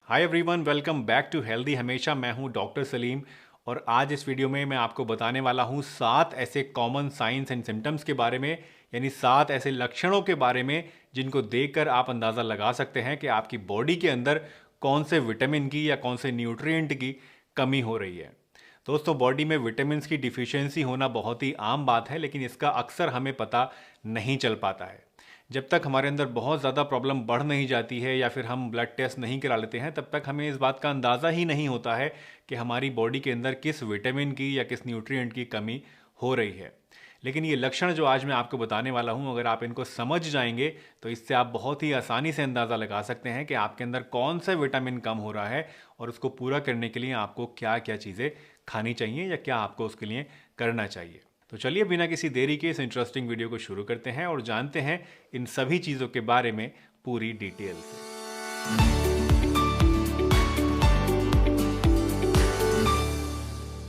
Hi everyone, welcome back to healthy हमेशा। मैं हूं डॉक्टर सलीम और आज इस वीडियो में मैं आपको बताने वाला हूं 7 ऐसे कॉमन साइंस एंड सिम्टम्स के बारे में, यानी 7 ऐसे लक्षणों के बारे में जिनको देखकर आप अंदाज़ा लगा सकते हैं कि आपकी बॉडी के अंदर कौन से विटामिन की या कौन से न्यूट्रिएंट की कमी हो रही है। दोस्तों, बॉडी में विटामिन की डिफिशियंसी होना बहुत ही आम बात है, लेकिन इसका अक्सर हमें पता नहीं चल पाता है। जब तक हमारे अंदर बहुत ज़्यादा प्रॉब्लम बढ़ नहीं जाती है या फिर हम ब्लड टेस्ट नहीं करा लेते हैं, तब तक हमें इस बात का अंदाज़ा ही नहीं होता है कि हमारी बॉडी के अंदर किस विटामिन की या किस न्यूट्रिएंट की कमी हो रही है। लेकिन ये लक्षण जो आज मैं आपको बताने वाला हूँ, अगर आप इनको समझ जाएंगे तो इससे आप बहुत ही आसानी से अंदाज़ा लगा सकते हैं कि आपके अंदर कौन सा विटामिन कम हो रहा है और उसको पूरा करने के लिए आपको क्या क्या चीज़ें खानी चाहिए या क्या आपको उसके लिए करना चाहिए। तो चलिए बिना किसी देरी के इस इंटरेस्टिंग वीडियो को शुरू करते हैं और जानते हैं इन सभी चीज़ों के बारे में पूरी डिटेल से।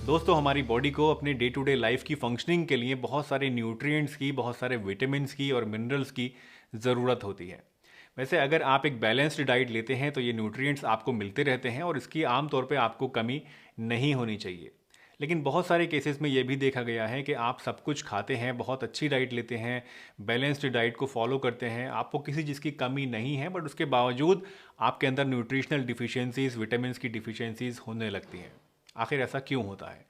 दोस्तों, हमारी बॉडी को अपने डे टू डे लाइफ की फंक्शनिंग के लिए बहुत सारे न्यूट्रिएंट्स की, बहुत सारे विटामिन्स की और मिनरल्स की ज़रूरत होती है। वैसे अगर आप एक बैलेंस्ड डाइट लेते हैं तो ये न्यूट्रिएंट्स आपको मिलते रहते हैं और इसकी आमतौर पे आपको कमी नहीं होनी चाहिए। लेकिन बहुत सारे केसेस में ये भी देखा गया है कि आप सब कुछ खाते हैं, बहुत अच्छी डाइट लेते हैं, बैलेंस्ड डाइट को फॉलो करते हैं, आपको किसी चीज़ की कमी नहीं है, बट उसके बावजूद आपके अंदर न्यूट्रिशनल डिफिशियंसीज, विटामिन्स की डिफिशियंसीज होने लगती हैं। आखिर ऐसा क्यों होता है?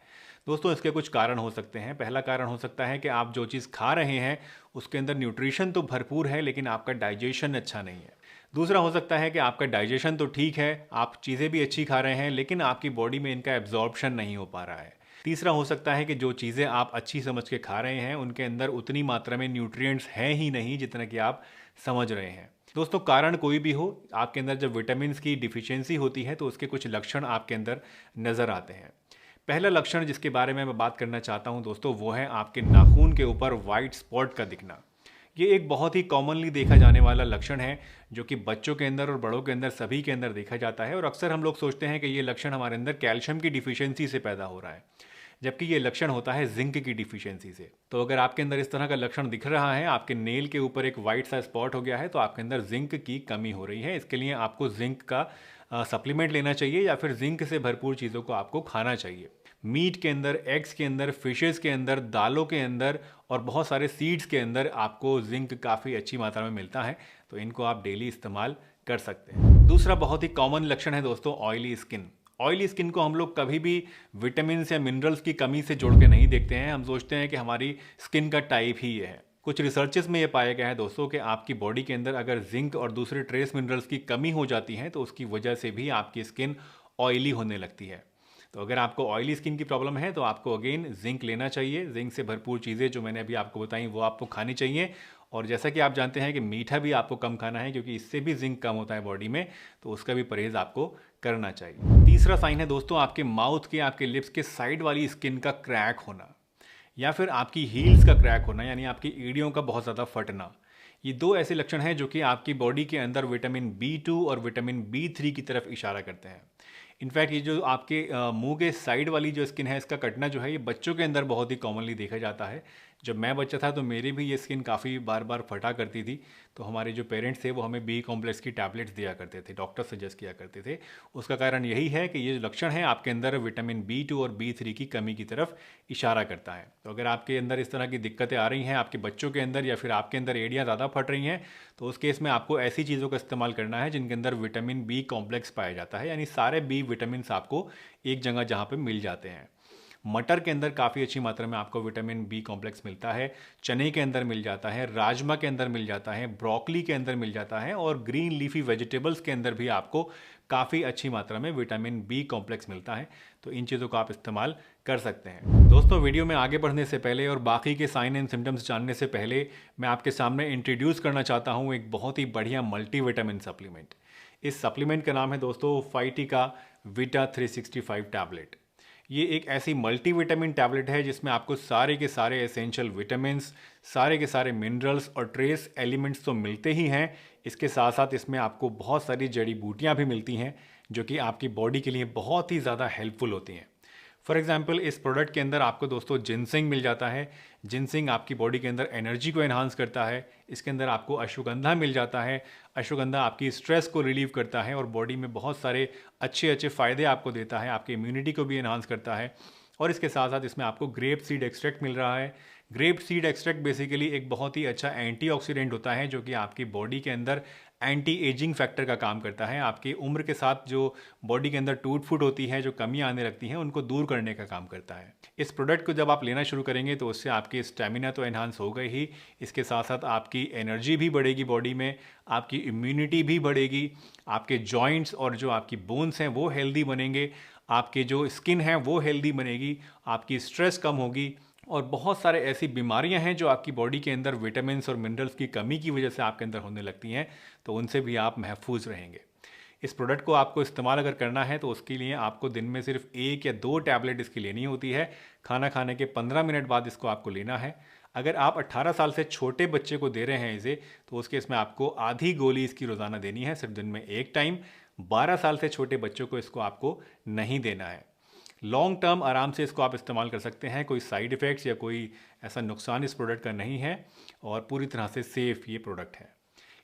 दोस्तों, इसके कुछ कारण हो सकते हैं। पहला कारण हो सकता है कि आप जो चीज़ खा रहे हैं उसके अंदर न्यूट्रिशन तो भरपूर है, लेकिन आपका डाइजेशन अच्छा नहीं है। दूसरा हो सकता है कि आपका डाइजेशन तो ठीक है, आप चीज़ें भी अच्छी खा रहे हैं, लेकिन आपकी बॉडी में इनका एब्जॉर्प्शन नहीं हो पा रहा है। तीसरा हो सकता है कि जो चीज़ें आप अच्छी समझ के खा रहे हैं उनके अंदर उतनी मात्रा में न्यूट्रिएंट्स हैं ही नहीं जितना कि आप समझ रहे हैं। दोस्तों, कारण कोई भी हो, आपके अंदर जब विटामिन की डिफिशियंसी होती है तो उसके कुछ लक्षण आपके अंदर नज़र आते हैं। पहला लक्षण जिसके बारे में मैं बात करना चाहता हूं दोस्तों, वो है आपके नाखून के ऊपर वाइट स्पॉट का दिखना। ये एक बहुत ही कॉमनली देखा जाने वाला लक्षण है जो कि बच्चों के अंदर और बड़ों के अंदर सभी के अंदर देखा जाता है और अक्सर हम लोग सोचते हैं कि ये लक्षण हमारे अंदर कैल्शियम की डिफिशियंसी से पैदा हो रहा है, जबकि ये लक्षण होता है जिंक की डिफिशियंसी से। तो अगर आपके अंदर इस तरह का लक्षण दिख रहा है, आपके नेल के ऊपर एक वाइट सा स्पॉट हो गया है, तो आपके अंदर जिंक की कमी हो रही है। इसके लिए आपको जिंक का सप्लीमेंट लेना चाहिए या फिर जिंक से भरपूर चीज़ों को आपको खाना चाहिए। मीट के अंदर, एग्स के अंदर, फिशेस के अंदर, दालों के अंदर और बहुत सारे सीड्स के अंदर आपको जिंक काफ़ी अच्छी मात्रा में मिलता है, तो इनको आप डेली इस्तेमाल कर सकते हैं। दूसरा बहुत ही कॉमन लक्षण है दोस्तों, ऑयली स्किन। ऑयली स्किन को हम लोग कभी भी विटामिन या मिनरल्स की कमी से जोड़ के नहीं देखते हैं। हम सोचते हैं कि हमारी स्किन का टाइप ही ये है। कुछ रिसर्चेस में ये पाया गया है दोस्तों कि आपकी बॉडी के अंदर अगर जिंक और दूसरे ट्रेस मिनरल्स की कमी हो जाती है तो उसकी वजह से भी आपकी स्किन ऑयली होने लगती है। तो अगर आपको ऑयली स्किन की प्रॉब्लम है तो आपको अगेन जिंक लेना चाहिए। जिंक से भरपूर चीज़ें जो मैंने अभी आपको बताई वो आपको खानी चाहिए। और जैसा कि आप जानते हैं कि मीठा भी आपको कम खाना है, क्योंकि इससे भी जिंक कम होता है बॉडी में, तो उसका भी परहेज आपको करना चाहिए। तीसरा साइन है दोस्तों, आपके माउथ के, आपके लिप्स के साइड वाली स्किन का क्रैक होना या फिर आपकी हील्स का क्रैक होना, यानी आपकी एड़ियों का बहुत ज़्यादा फटना। ये दो ऐसे लक्षण हैं जो कि आपकी बॉडी के अंदर विटामिन B2 और विटामिन B3 की तरफ इशारा करते हैं। इनफैक्ट ये जो आपके मुंह के साइड वाली जो स्किन है, इसका कटना जो है, ये बच्चों के अंदर बहुत ही कॉमनली देखा जाता है। जब मैं बच्चा था तो मेरी भी ये स्किन काफ़ी बार बार फटा करती थी, तो हमारे जो पेरेंट्स थे वो हमें बी कॉम्प्लेक्स की टैबलेट्स दिया करते थे, डॉक्टर सजेस्ट किया करते थे। उसका कारण यही है कि ये जो लक्षण है आपके अंदर विटामिन B2 और B3 की कमी की तरफ इशारा करता है। तो अगर आपके अंदर इस तरह की दिक्कतें आ रही हैं, आपके बच्चों के अंदर या फिर आपके अंदर एड़ियाँ ज़्यादा फट रही हैं, तो उस केस में आपको ऐसी चीज़ों का इस्तेमाल करना है जिनके अंदर विटामिन B कॉम्प्लेक्स पाया जाता है, यानी सारे B विटामिन आपको एक जगह जहाँ पे मिल जाते हैं। मटर के अंदर काफ़ी अच्छी मात्रा में आपको विटामिन B कॉम्प्लेक्स मिलता है, चने के अंदर मिल जाता है, राजमा के अंदर मिल जाता है, ब्रोकली के अंदर मिल जाता है और ग्रीन लीफी वेजिटेबल्स के अंदर भी आपको काफ़ी अच्छी मात्रा में विटामिन B कॉम्प्लेक्स मिलता है। तो इन चीज़ों का आप इस्तेमाल कर सकते हैं। दोस्तों, वीडियो में आगे बढ़ने से पहले और बाकी के साइन एंड सिम्टम्स जानने से पहले मैं आपके सामने इंट्रोड्यूस करना चाहता हूँ एक बहुत ही बढ़िया मल्टीविटामिन सप्लीमेंट। इस सप्लीमेंट का नाम है दोस्तों फाइटिका विटा 365 टैबलेट। ये एक ऐसी मल्टीविटामिन टैबलेट है जिसमें आपको सारे के सारे एसेंशियल विटामिन्स, सारे के सारे मिनरल्स और ट्रेस एलिमेंट्स तो मिलते ही हैं। इसके साथ साथ इसमें आपको बहुत सारी जड़ी बूटियाँ भी मिलती हैं जो कि आपकी बॉडी के लिए बहुत ही ज़्यादा हेल्पफुल होती हैं। फॉर एग्जाम्पल इस प्रोडक्ट के अंदर आपको दोस्तों जिनसिंग मिल जाता है। जिनसिंग आपकी बॉडी के अंदर एनर्जी को एनहांस करता है। इसके अंदर आपको अश्वगंधा मिल जाता है। अश्वगंधा आपकी स्ट्रेस को रिलीव करता है और बॉडी में बहुत सारे अच्छे अच्छे फ़ायदे आपको देता है, आपकी इम्यूनिटी को भी एनहांस करता है। और इसके साथ साथ इसमें आपको ग्रेप सीड एक्सट्रैक्ट मिल रहा है। ग्रेप सीड एक्सट्रैक्ट बेसिकली एक बहुत ही अच्छा एंटीऑक्सीडेंट होता है जो कि आपकी बॉडी के अंदर एंटी एजिंग फैक्टर का काम करता है। आपकी उम्र के साथ जो बॉडी के अंदर टूट फूट होती है, जो कमियां आने लगती हैं, उनको दूर करने का काम करता है। इस प्रोडक्ट को जब आप लेना शुरू करेंगे तो उससे आपकी स्टेमिना तो एनहांस हो गई ही, इसके साथ साथ आपकी एनर्जी भी बढ़ेगी बॉडी में, आपकी इम्यूनिटी भी बढ़ेगी, आपके जॉइंट्स और जो आपकी बोन्स हैं वो हेल्दी बनेंगे, आपके जो स्किन है वो हेल्दी बनेगी, आपकी स्ट्रेस कम होगी और बहुत सारे ऐसी बीमारियां हैं जो आपकी बॉडी के अंदर विटामिन्स और मिनरल्स की कमी की वजह से आपके अंदर होने लगती हैं, तो उनसे भी आप महफूज रहेंगे। इस प्रोडक्ट को आपको इस्तेमाल अगर करना है तो उसके लिए आपको दिन में सिर्फ 1 या 2 टैबलेट इसकी लेनी होती है। खाना खाने के 15 मिनट बाद इसको आपको लेना है। अगर आप 18 साल से छोटे बच्चे को दे रहे हैं इसे, तो उसके इसमें आपको आधी गोली इसकी रोज़ाना देनी है, सिर्फ दिन में 1 टाइम। 12 साल से छोटे बच्चों को इसको आपको नहीं देना है। लॉन्ग टर्म आराम से इसको आप इस्तेमाल कर सकते हैं, कोई साइड इफ़ेक्ट्स या कोई ऐसा नुकसान इस प्रोडक्ट का नहीं है और पूरी तरह से सेफ़ ये प्रोडक्ट है।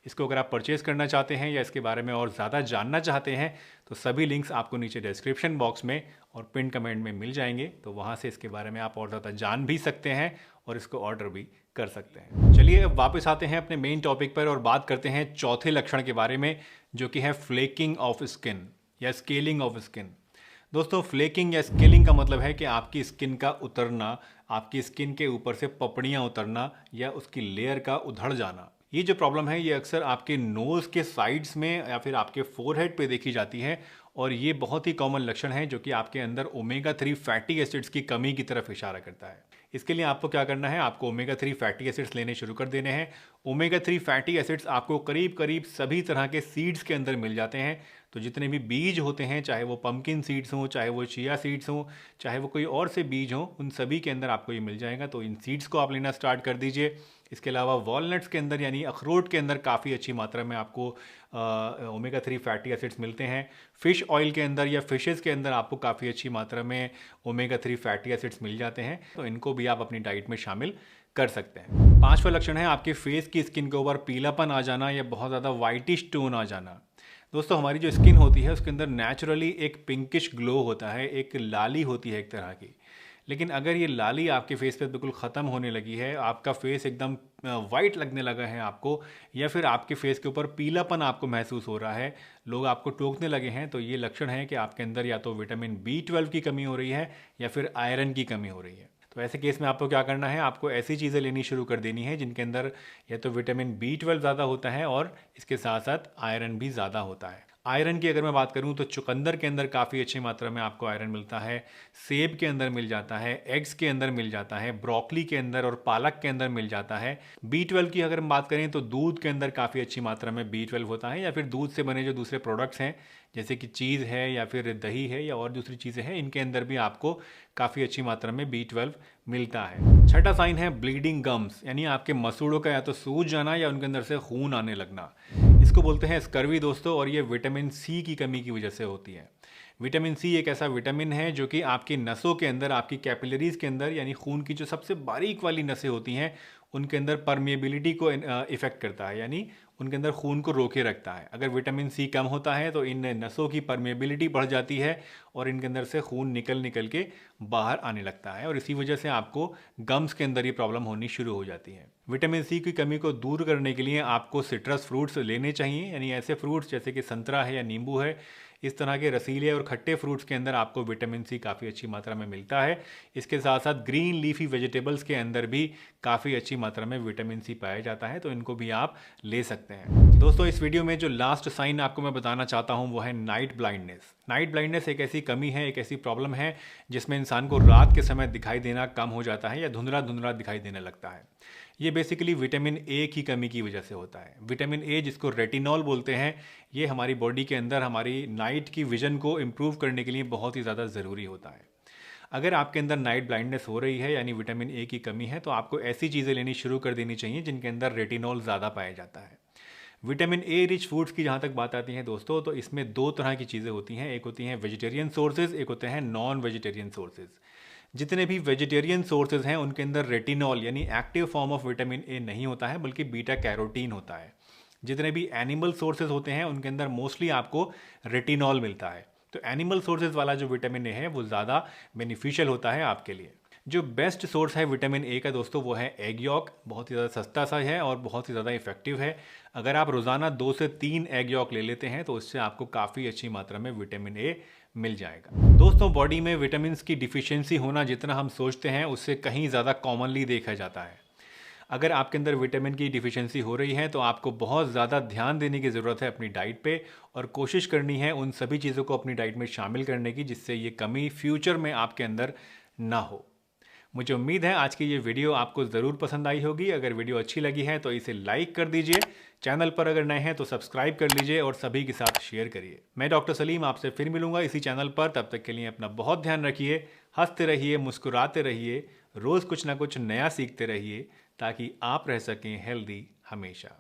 इसको अगर आप परचेज़ करना चाहते हैं या इसके बारे में और ज़्यादा जानना चाहते हैं तो सभी लिंक्स आपको नीचे डिस्क्रिप्शन बॉक्स में और पिन कमेंट में मिल जाएंगे, तो वहाँ से इसके बारे में आप और ज़्यादा जान भी सकते हैं और इसको ऑर्डर भी कर सकते हैं। चलिए अब वापस आते हैं अपने मेन टॉपिक पर और बात करते हैं चौथे लक्षण के बारे में, जो कि है फ्लेकिंग ऑफ स्किन या स्केलिंग ऑफ स्किन। दोस्तों, फ्लेकिंग या स्केलिंग का मतलब है कि आपकी स्किन का उतरना, आपकी स्किन के ऊपर से पपड़ियाँ उतरना या उसकी लेयर का उधड़ जाना। ये जो प्रॉब्लम है ये अक्सर आपके नोज़ के साइड्स में या फिर आपके फोरहेड पे देखी जाती है और ये बहुत ही कॉमन लक्षण है जो कि आपके अंदर ओमेगा 3 फैटी एसिड्स की कमी की तरफ इशारा करता है। इसके लिए आपको क्या करना है, आपको ओमेगा 3 फैटी एसिड्स लेने शुरू कर देने हैं। ओमेगा 3 फैटी एसिड्स आपको करीब करीब सभी तरह के सीड्स के अंदर मिल जाते हैं। तो जितने भी बीज होते हैं, चाहे वो पंपकिन सीड्स हों, चाहे वो चिया सीड्स हों, चाहे वो कोई और से बीज हों, उन सभी के अंदर आपको ये मिल जाएगा। तो इन सीड्स को आप लेना स्टार्ट कर दीजिए। इसके अलावा वॉलनट्स के अंदर यानी अखरोट के अंदर काफ़ी अच्छी मात्रा में आपको ओमेगा 3 फैटी एसिड्स मिलते हैं। फ़िश ऑयल के अंदर या फिशेज़ के अंदर आपको काफ़ी अच्छी मात्रा में ओमेगा 3 फैटी एसिड्स मिल जाते हैं, तो इनको भी आप अपनी डाइट में शामिल कर सकते हैं। 5वां लक्षण है आपके फेस की स्किन के ऊपर पीलापन आ जाना या बहुत ज़्यादा वाइटिश टोन आ जाना। दोस्तों, हमारी जो स्किन होती है उसके अंदर नेचुरली एक पिंकिश ग्लो होता है, एक लाली होती है एक तरह की। लेकिन अगर ये लाली आपके फेस पे बिल्कुल ख़त्म होने लगी है, आपका फेस एकदम वाइट लगने लगा है आपको, या फिर आपके फेस के ऊपर पीलापन आपको महसूस हो रहा है, लोग आपको टोकने लगे हैं, तो ये लक्षण है कि आपके अंदर या तो विटामिन B12 की कमी हो रही है या फिर आयरन की कमी हो रही है। तो ऐसे केस में आपको क्या करना है, आपको ऐसी चीज़ें लेनी शुरू कर देनी है जिनके अंदर या तो विटामिन B12 ज़्यादा होता है और इसके साथ साथ आयरन भी ज़्यादा होता है। आयरन की अगर मैं बात करूं तो चुकंदर के अंदर काफ़ी अच्छी मात्रा में आपको आयरन मिलता है, सेब के अंदर मिल जाता है, एग्स के अंदर मिल जाता है, ब्रोकली के अंदर और पालक के अंदर मिल जाता है। B12 की अगर हम बात करें तो दूध के अंदर काफ़ी अच्छी मात्रा में B12 होता है, या फिर दूध से बने जो दूसरे प्रोडक्ट्स हैं जैसे कि चीज़ है या फिर दही है या और दूसरी चीज़ें हैं, इनके अंदर भी आपको काफ़ी अच्छी मात्रा में B12 मिलता है। छठा साइन है ब्लीडिंग गम्स, यानी आपके मसूड़ों का या तो सूज जाना या उनके अंदर से खून आने लगना। इसको बोलते हैं स्कर्वी दोस्तों, और ये विटामिन C की कमी की वजह से होती है। विटामिन C एक ऐसा विटामिन है जो कि आपकी नसों के अंदर, आपकी कैपिलरीज के अंदर यानी खून की जो सबसे बारीक वाली नसें होती हैं उनके अंदर परमेबिलिटी को इफेक्ट करता है, यानी उनके अंदर खून को रोके रखता है। अगर विटामिन C कम होता है तो इन नसों की परमेबिलिटी बढ़ जाती है और इनके अंदर से खून निकल निकल के बाहर आने लगता है और इसी वजह से आपको गम्स के अंदर ये प्रॉब्लम होनी शुरू हो जाती है। विटामिन C की कमी को दूर करने के लिए आपको सिट्रस फ्रूट्स लेने चाहिए, यानी ऐसे फ्रूट्स जैसे कि संतरा है या नींबू है, इस तरह के रसीले और खट्टे फ्रूट्स के अंदर आपको विटामिन C काफ़ी अच्छी मात्रा में मिलता है। इसके साथ साथ ग्रीन लीफी वेजिटेबल्स के अंदर भी काफ़ी अच्छी मात्रा में विटामिन C पाया जाता है, तो इनको भी आप ले सकते हैं। दोस्तों, इस वीडियो में जो लास्ट साइन आपको मैं बताना चाहता हूँ वो है नाइट ब्लाइंडनेस। नाइट ब्लाइंडनेस एक ऐसी कमी है, एक ऐसी प्रॉब्लम है जिसमें इंसान को रात के समय दिखाई देना कम हो जाता है या धुंधला धुंधला दिखाई देने लगता है। ये बेसिकली विटामिन A की कमी की वजह से होता है। विटामिन A, जिसको रेटिनॉल बोलते हैं, ये हमारी बॉडी के अंदर हमारी नाइट की विजन को इम्प्रूव करने के लिए बहुत ही ज़्यादा ज़रूरी होता है। अगर आपके अंदर नाइट ब्लाइंडनेस हो रही है यानी विटामिन A की कमी है, तो आपको ऐसी चीज़ें लेनी शुरू कर देनी चाहिए जिनके अंदर रेटिनॉल ज़्यादा पाया जाता है। विटामिन ए रिच फूड्स की जहाँ तक बात आती है दोस्तों, तो इसमें दो तरह की चीज़ें होती हैं। एक होती हैं वेजिटेरियन सोर्सेज, एक होते हैं नॉन वेजिटेरियन सोर्सेज। जितने भी वेजिटेरियन सोर्सेज हैं उनके अंदर रेटिनॉल यानी active form of vitamin A नहीं होता है, बल्कि बीटा कैरोटीन होता है। जितने भी एनिमल सोर्सेज होते हैं उनके अंदर मोस्टली आपको रेटिनॉल मिलता है। तो एनिमल सोर्सेज वाला जो विटामिन ए है वो ज़्यादा बेनिफिशियल होता है आपके लिए। जो बेस्ट सोर्स है विटामिन ए का दोस्तों वो है एग यॉक। बहुत ही ज़्यादा सस्ता सा है और बहुत ही ज़्यादा इफेक्टिव है। अगर आप रोज़ाना 2 से 3 एग यॉक ले लेते हैं तो उससे आपको काफ़ी अच्छी मात्रा में विटामिन ए मिल जाएगा। दोस्तों, बॉडी में विटामिन की डिफिशियंसी होना जितना हम सोचते हैं उससे कहीं ज़्यादा कॉमनली देखा जाता है। अगर आपके अंदर विटामिन की डिफिशियंसी हो रही है तो आपको बहुत ज़्यादा ध्यान देने की ज़रूरत है अपनी डाइट पे, और कोशिश करनी है उन सभी चीज़ों को अपनी डाइट में शामिल करने की जिससे ये कमी फ्यूचर में आपके अंदर ना हो। मुझे उम्मीद है आज की ये वीडियो आपको ज़रूर पसंद आई होगी। अगर वीडियो अच्छी लगी है तो इसे लाइक कर दीजिए, चैनल पर अगर नए हैं तो सब्सक्राइब कर लीजिए और सभी के साथ शेयर करिए। मैं डॉक्टर सलीम आपसे फिर मिलूंगा इसी चैनल पर। तब तक के लिए अपना बहुत ध्यान रखिए, हंसते रहिए, मुस्कुराते रहिए, रोज़ कुछ ना कुछ नया सीखते रहिए ताकि आप रह सकें हेल्दी हमेशा।